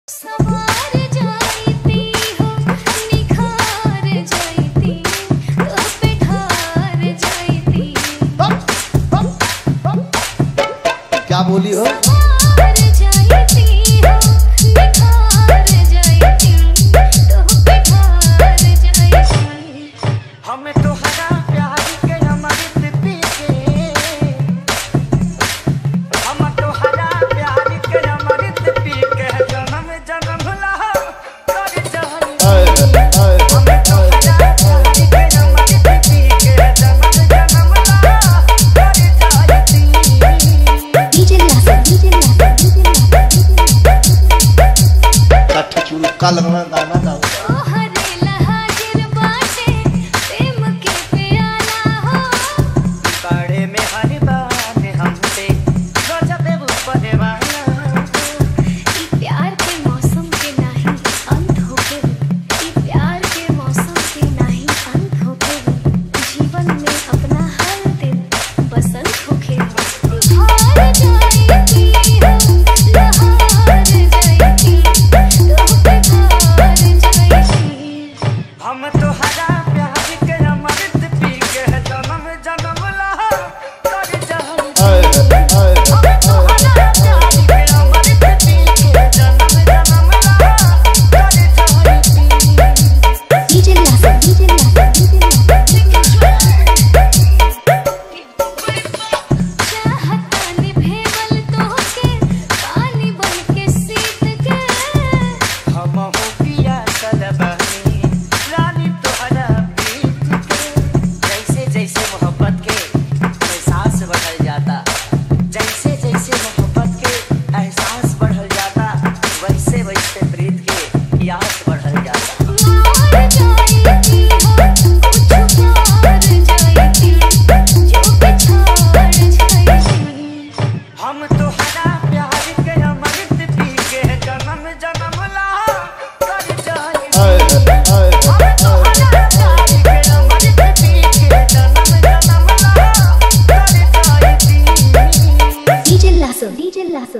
सवार जाती हो निखार जाती तो पे ठार जाती। क्या बोली हो? सवार जाती हो निखार जाती तो पे ठार जाती। हमें तो हरा प्यार के अमृत पी के, हम तो हरा प्यार के अमृत पी के जन्म जन्म ला कर जाई। हमें तो हरा प्यार के अमृत पी के जन्म जन्म ला कर जाई। डीजे लासा काठी चूल का लगना गाना गाओ। काड़े में हर बात हमसे गजब ऊपर वाला। प्यार के मौसम के नहीं अंत होके, प्यार के मौसम के नहीं अंत होके, जीवन में अपना हर दिन बसंत होके। हार जाएगी हो लहार जाएगी तो पे हार जाएगी। हम तो हरा प्यार के अमृत पी के जन्म जन्म ला कर जाई। हम तो हरा प्यार के अमृत पी के जन्म जन्म ला कर जाई। डीजे लासा चाहता निभेवल तोके पानी बन के सीत के। हम हो पिया सलबनी रानी तोहरा प्रीत के। जैसे जैसे मोहब्बत के एहसास बढ़ल जाता, जैसे जैसे मोहब्बत के एहसास बढ़ल जाता, वैसे वैसे प्रीत के याद बढ़ल जाता। मार जाएगी हो कुछ पार जाएगी जो पिछाड़ जाएगी। हम तो हरा प्यार के अमृत पी के जन्म जन्म ला कर जाई। हम तो हरा प्यार के अमृत पी के जन्म जन्म ला कर जाई। डीजे लासो